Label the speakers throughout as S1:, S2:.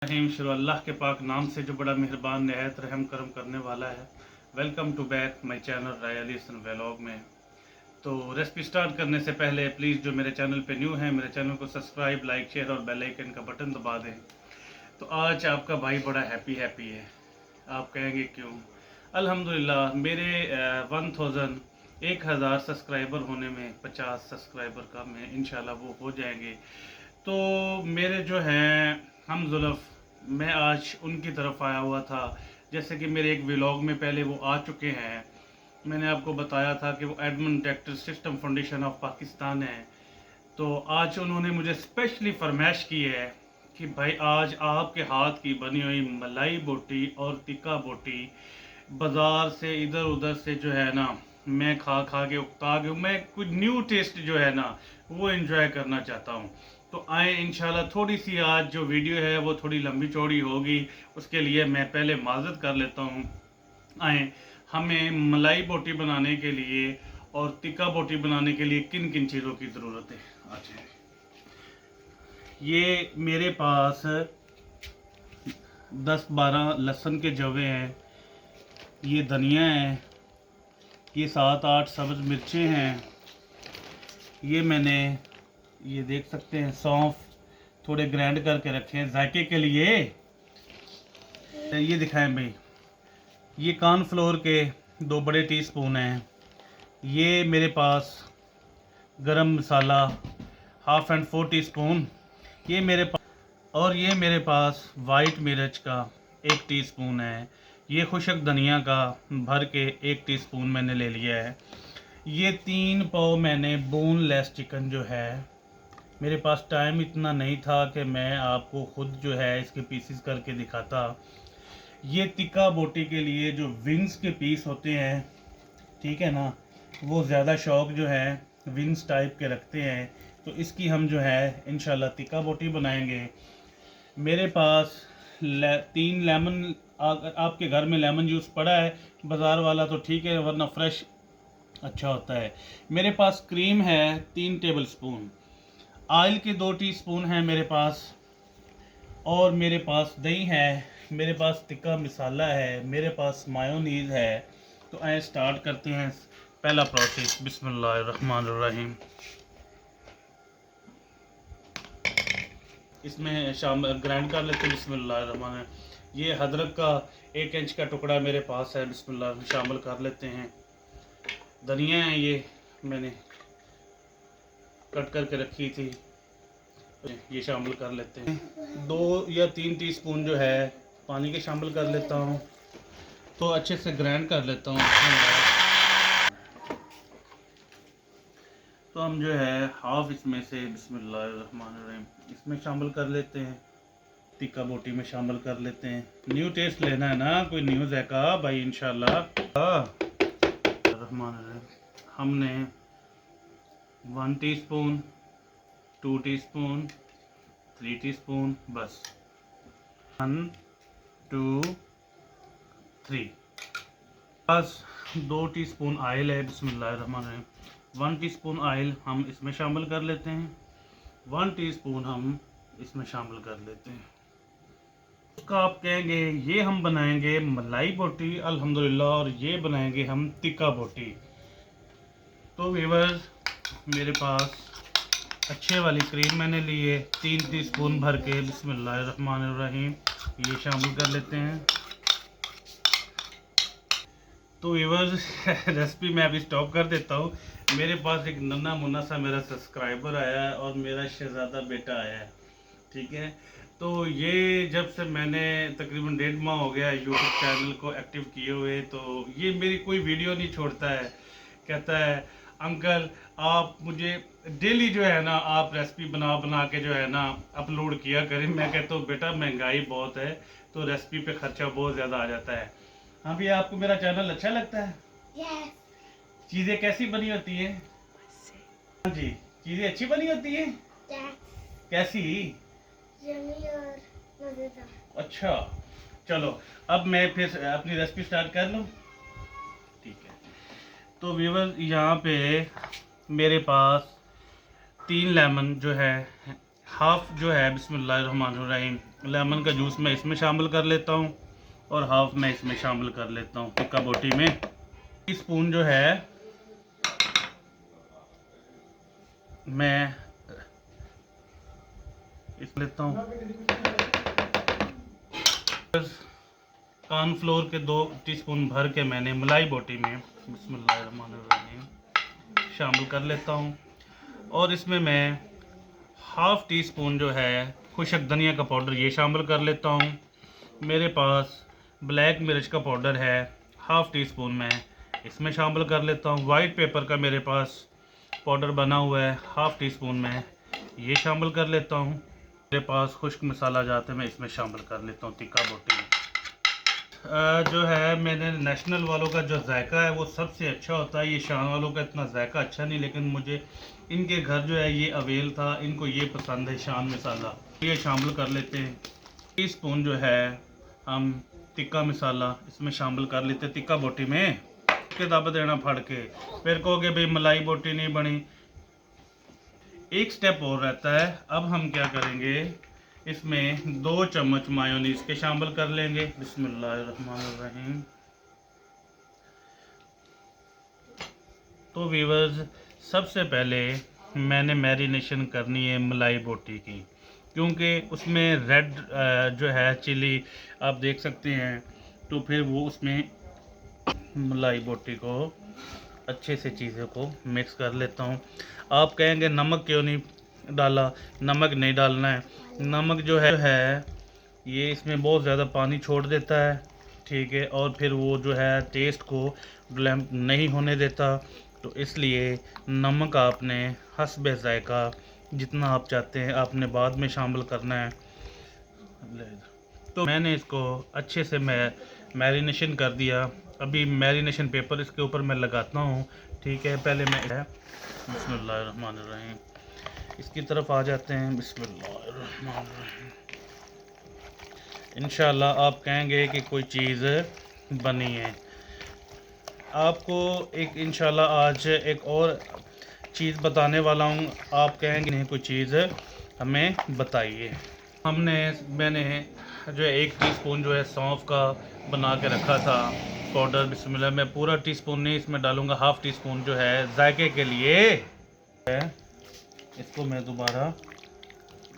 S1: रहीम शुरू अल्लाह के पाक नाम से जो बड़ा मेहरबान नहायत रहम करम करने वाला है। Welcome to back my channel Rayal Hasan vlog में। तो रेसिपी स्टार्ट करने से पहले प्लीज़ जो मेरे चैनल पे न्यू है मेरे चैनल को सब्सक्राइब लाइक शेयर और बेल आइकन का बटन दबा दें। तो आज आपका भाई बड़ा हैप्पी है। आप कहेंगे क्यों? अल्हम्दुलिल्लाह मेरे 1000 सब्सक्राइबर होने में 50 सब्सक्राइबर कम है, इंशाल्लाह वो हो जाएंगे। तो मेरे जो हैं हम जुल्फ़, मैं आज उनकी तरफ आया हुआ था। जैसे कि मेरे एक व्लॉग में पहले वो आ चुके हैं। मैंने आपको बताया था कि वो Edmund tractor system foundation of Pakistan है। तो आज उन्होंने मुझे स्पेशली फरमाइश की है कि भाई आज आपके हाथ की बनी हुई मलाई बोटी और टिक्का बोटी बाज़ार से इधर उधर से जो है ना मैं खा खा के उकता गया। मैं कुछ न्यू टेस्ट जो है ना वो एंजॉय करना चाहता हूँ। तो आए इंशाल्लाह। थोड़ी सी आज जो वीडियो है वो थोड़ी लंबी चौड़ी होगी, उसके लिए मैं पहले माजरत कर लेता हूँ। आए, हमें मलाई बोटी बनाने के लिए और टिक्का बोटी बनाने के लिए किन किन चीज़ों की ज़रूरत है। अच्छा, ये मेरे पास 10-12 लहसुन के जवे हैं, ये धनिया है, ये 7-8 सब्ज़ मिर्चें हैं, ये मैंने ये देख सकते हैं सौंफ थोड़े ग्राइंड करके रखे हैं जायके के लिए। ये दिखाएं भाई, ये कॉर्नफ्लोर के 2 बड़े टीस्पून हैं। ये मेरे पास गरम मसाला 1/2 टीस्पून, ये मेरे पास, और ये मेरे पास वाइट मिर्च का 1 टीस्पून है। ये खुशक धनिया का भर के 1 टीस्पून मैंने ले लिया है। ये 3 पाव मैंने बोनलेस चिकन जो है, मेरे पास टाइम इतना नहीं था कि मैं आपको खुद जो है इसके पीसेस करके दिखाता। ये टिक्का बोटी के लिए जो विंग्स के पीस होते हैं, ठीक है ना, वो ज़्यादा शौक जो है विंग्स टाइप के रखते हैं। तो इसकी हम जो है इंशाल्लाह टिक्का बोटी बनाएंगे। मेरे पास 3 लेमन, अगर आपके घर में लेमन जूस पड़ा है बाज़ार वाला तो ठीक है, वरना फ्रेश अच्छा होता है। मेरे पास क्रीम है 3 टेबल स्पून, ऑयल के 2 टीस्पून हैं मेरे पास, और मेरे पास दही है, मेरे पास टिक्का मसाला है, मेरे पास मायोनीज़ है। तो आए स्टार्ट करते हैं पहला प्रोसेस। बिस्मिल्लाहिर्रहमानिर्रहीम। इसमें ग्राइंड कर लेते हैं। बिस्मिल्लाहिर्रहमानिर्रहीम। ये अदरक का 1 इंच का टुकड़ा मेरे पास है, बिस्मिल्लाह शामिल कर लेते हैं। धनिया है, ये मैंने कट करके रखी थी, ये शामिल कर लेते हैं। 2 या 3 टीस्पून जो है पानी के शामिल कर लेता हूँ। तो अच्छे से ग्राइंड कर लेता हूँ। तो हम जो है हाफ इसमें से बिस्मिल्लाहिर्रहमानिर्रहीम इसमें शामिल कर लेते हैं, टिक्का बोटी में शामिल कर लेते हैं। न्यू टेस्ट लेना है ना, कोई न्यूज़ है का भाई? इंशाल्लाह। रहमानिर्रहीम हमने 1 टीस्पून, 2 टीस्पून, 3 टीस्पून, बस 1 2 3। बस 2 टीस्पून ऑयल है। बिस्मिल्लाहिर्रहमानिर्रहीम 1 टीस्पून ऑयल हम इसमें शामिल कर लेते हैं। 1 टीस्पून हम इसमें शामिल कर लेते हैं। उसका आप कहेंगे ये हम बनाएंगे मलाई बोटी अल्हम्दुलिल्लाह, और ये बनाएंगे हम टिक्का बोटी। तो व्यूअर्स, मेरे पास अच्छे वाली क्रीम मैंने ली है 3 टीस्पून भर के। बिस्मिल्लाहिर्रहमानिर्रहीम ये शामिल कर लेते हैं। तो व्यूअर्स रेसिपी मैं अभी स्टॉप कर देता हूँ। मेरे पास एक नन्ना मुन्ना सा मेरा सब्सक्राइबर आया है और मेरा शहजादा बेटा आया है, ठीक है। तो ये जब से मैंने तकरीबन 1.5 माह हो गया यूट्यूब चैनल को एक्टिव किए हुए, तो ये मेरी कोई वीडियो नहीं छोड़ता है। कहता है अंकल आप मुझे डेली जो है ना आप रेसिपी बना बना के जो है ना अपलोड किया करें। मैं कहता हूँ बेटा महंगाई बहुत है तो रेसिपी पे खर्चा बहुत ज़्यादा आ जाता है। हाँ भैया, आपको मेरा चैनल अच्छा लगता है? yes. चीज़ें कैसी बनी होती है? हाँ जी, चीज़ें अच्छी बनी होती है? yes. कैसी? यम्मी और मज़ेदार। अच्छा, चलो अब मैं फिर अपनी रेसिपी स्टार्ट कर लूँ, ठीक है। तो व्यूअर यहाँ पे मेरे पास 3 लेमन जो है, हाफ जो है बिस्मिल्लाहिर्रहमानिर्रहीम लेमन का जूस मैं इसमें शामिल कर लेता हूँ और हाफ मैं इसमें शामिल कर लेता हूँ टिक्का बोटी में। टीस्पून जो है मैं इस लेता हूँ। कॉर्नफ्लोर के 2 टीस्पून भर के मैंने मलाई बोटी में बिस्मिल्लाहिर्रहमानिर्रहीम शामिल कर लेता हूँ। और इसमें मैं हाफ़ टी स्पून जो है खुशक धनिया का पाउडर ये शामिल कर लेता हूँ। मेरे पास ब्लैक मिर्च का पाउडर है, हाफ़ टी स्पून मैं इसमें शामिल कर लेता हूँ। वाइट पेपर का मेरे पास पाउडर बना हुआ है, हाफ़ टी स्पून मैं ये शामिल कर लेता हूँ। मेरे पास खुश्क मसाला जाते मैं इसमें शामिल कर लेता हूँ टिक्का बोटी में। जो है मैंने नेशनल वालों का जो जायका है वो सबसे अच्छा होता है। ये शान वालों का इतना जायका अच्छा नहीं, लेकिन मुझे इनके घर जो है ये अवेल था, इनको ये पसंद है शान मसाला, ये शामिल कर लेते हैं। टीस्पून जो है हम टिक्का मसाला इसमें शामिल कर लेते हैं टिक्का बोटी में। के दब देना फड़ के, फिर कहोगे भाई मलाई बोटी नहीं बनी। एक स्टेप और रहता है। अब हम क्या करेंगे, इसमें 2 चम्मच मायोनीज के शामिल कर लेंगे। बिस्मिल्लाहिर्रहमानिर्रहीम। तो व्यूअर्स, सबसे पहले मैंने मैरिनेशन करनी है मलाई बोटी की, क्योंकि उसमें रेड जो है चिली आप देख सकते हैं, तो फिर वो उसमें मलाई बोटी को अच्छे से चीज़ों को मिक्स कर लेता हूँ। आप कहेंगे नमक क्यों नहीं डाला, नमक नहीं डालना है। नमक जो है ये इसमें बहुत ज़्यादा पानी छोड़ देता है, ठीक है, और फिर वो जो है टेस्ट को ब्लेंड नहीं होने देता। तो इसलिए नमक आपने हस्बे ज़ायका जितना आप चाहते हैं आपने बाद में शामिल करना है। तो मैंने इसको अच्छे से मैरिनेशन कर दिया। अभी मैरिनेशन पेपर इसके ऊपर मैं लगाता हूँ, ठीक है। पहले मैं बिस्मिल्लाहिर्रहमानिर्रहीम इसकी तरफ आ जाते हैं। बिस्मिल्लाहिर्रहमानिर्रहीम। इंशाल्लाह आप कहेंगे कि कोई चीज़ बनी है। आपको एक इंशाल्लाह आज एक और चीज़ बताने वाला हूँ। आप कहेंगे नहीं कोई चीज़ हमें बताइए। मैंने जो है 1 टीस्पून जो है सौंफ का बना के रखा था पाउडर। बिस्मिल्लाह, मैं पूरा टीस्पून नहीं इसमें डालूँगा, हाफ़ टी स्पून जो है जायके के लिए है। इसको मैं दोबारा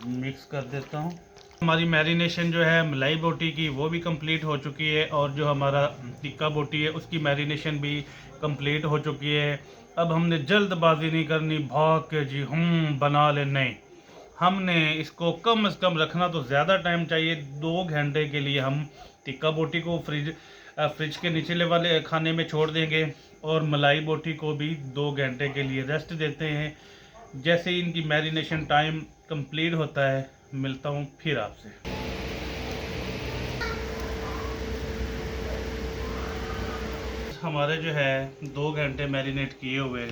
S1: मिक्स कर देता हूँ। हमारी मैरिनेशन जो है मलाई बोटी की वो भी कंप्लीट हो चुकी है, और जो हमारा टिक्का बोटी है उसकी मैरिनेशन भी कंप्लीट हो चुकी है। अब हमने जल्दबाजी नहीं करनी, भाग के जी हम बना ले, नहीं, हमने इसको कम से कम रखना तो ज़्यादा टाइम चाहिए। 2 घंटे के लिए हम टिक्का बोटी को फ्रिज के निचले वाले खाने में छोड़ देंगे, और मलाई बोटी को भी 2 घंटे के लिए रेस्ट देते हैं। जैसे ही इनकी मैरिनेशन टाइम कंप्लीट होता है मिलता हूँ फिर आपसे। हमारे जो है 2 घंटे मैरिनेट किए हुए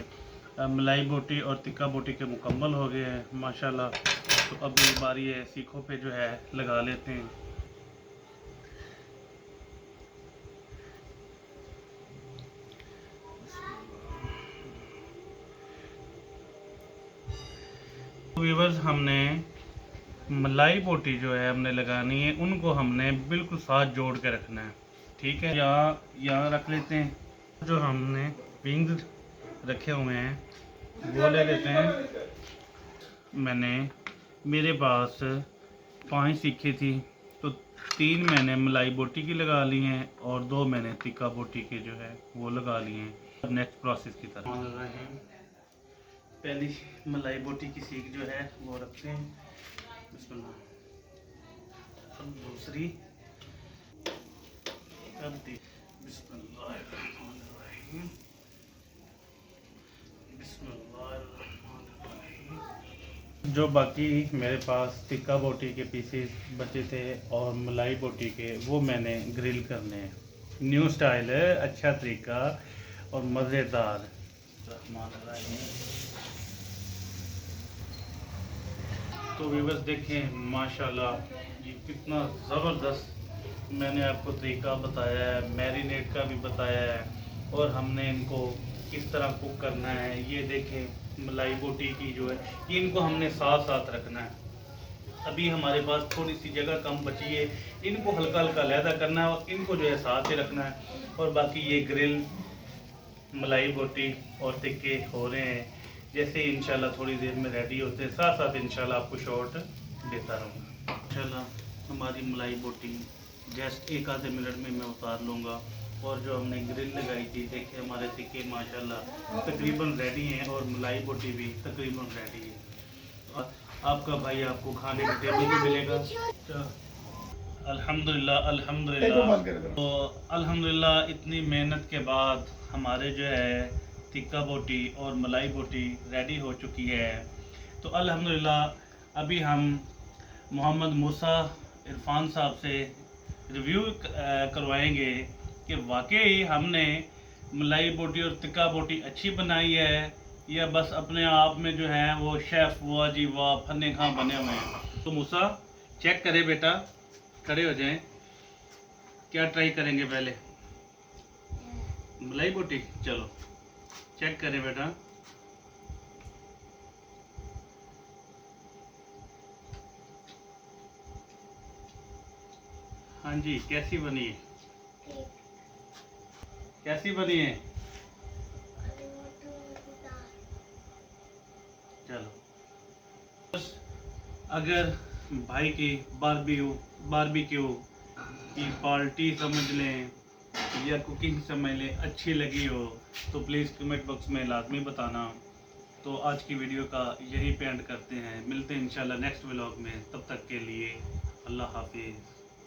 S1: मलाई बोटी और टिक्का बोटी के मुकम्मल हो गए हैं माशाल्लाह। तो अब ये बारी है सीखों पे जो है लगा लेते हैं। व्यूअर्स, हमने मलाई बोटी जो है हमने लगानी है, उनको हमने बिल्कुल साथ जोड़ के रखना है, ठीक है। यहाँ रख लेते हैं। जो हमने विंग्स रखे हुए हैं वो ले लेते हैं। मेरे पास 5 सीखे थी, तो 3 मैंने मलाई बोटी की लगा ली हैं और 2 मैंने टिक्का बोटी के जो है वो लगा लिए हैं। अब नेक्स्ट प्रोसेस की तरफ पहली मलाई बोटी की सीख जो है वो रखते हैं। बिस्मिल्लाह। अब दूसरी, अब बिस्मिल्लाहिर्रहमानिर्रहीम। बिस्मिल्लाहिर्रहमानिर्रहीम। जो बाकी मेरे पास टिक्का बोटी के पीसेस बचे थे और मलाई बोटी के, वो मैंने ग्रिल करने हैं। न्यू स्टाइल है, अच्छा तरीका और मज़ेदार। तो व्यूअर्स देखें माशाल्लाह ये कितना ज़बरदस्त मैंने आपको तरीका बताया है, मैरिनेट का भी बताया है, और हमने इनको किस तरह कुक करना है। ये देखें मलाई बोटी की जो है, ये इनको हमने साथ साथ रखना है। अभी हमारे पास थोड़ी सी जगह कम बची है, इनको हल्का हल्का लहदा करना है और इनको जो है साथ से रखना है। और बाकी ये ग्रिल, मलाई बोटी और टिक्के हो रहे हैं। जैसे ही इंशाल्लाह थोड़ी देर में रेडी होते हैं, साथ साथ इंशाल्लाह आपको शॉर्ट देता रहूँगा। इंशाल्लाह हमारी मलाई बोटी जस्ट एक आधे मिनट में मैं उतार लूँगा। और जो हमने ग्रिल लगाई थी, देखिए हमारे टिक्के माशाल्लाह तकरीबन रेडी हैं और मलाई बोटी भी तकरीबन रेडी है। आपका भाई आपको खाने के टेबल भी मिलेगा। अल्हम्दुलिल्लाह अल्हम्दुलिल्लाह। तो अल्हम्दुलिल्लाह इतनी मेहनत के बाद हमारे जो है टिक्का बोटी और मलाई बोटी रेडी हो चुकी है। तो अल्हम्दुलिल्लाह अभी हम मोहम्मद मूसा इरफान साहब से रिव्यू करवाएंगे कि वाकई हमने मलाई बोटी और टिक्का बोटी अच्छी बनाई है या बस अपने आप में जो है वो शेफ़ वाह जी वाह फन्ने खां बने हुए हैं। तो मूसा चेक करें बेटा, खड़े हो जाएं। क्या ट्राई करेंगे पहले? मलाई बोटी, चलो चेक करें बेटा। हाँ जी, कैसी बनी है? कैसी बनी है? चलो, अगर भाई की बारबेक्यू की पार्टी समझ लें या कुकिंग समझ लें अच्छी लगी हो तो प्लीज़ कमेंट बॉक्स में लाजमी बताना। तो आज की वीडियो का यही पे एंड करते हैं, मिलते हैं इंशाल्लाह नेक्स्ट व्लॉग में। तब तक के लिए अल्लाह हाफिज़।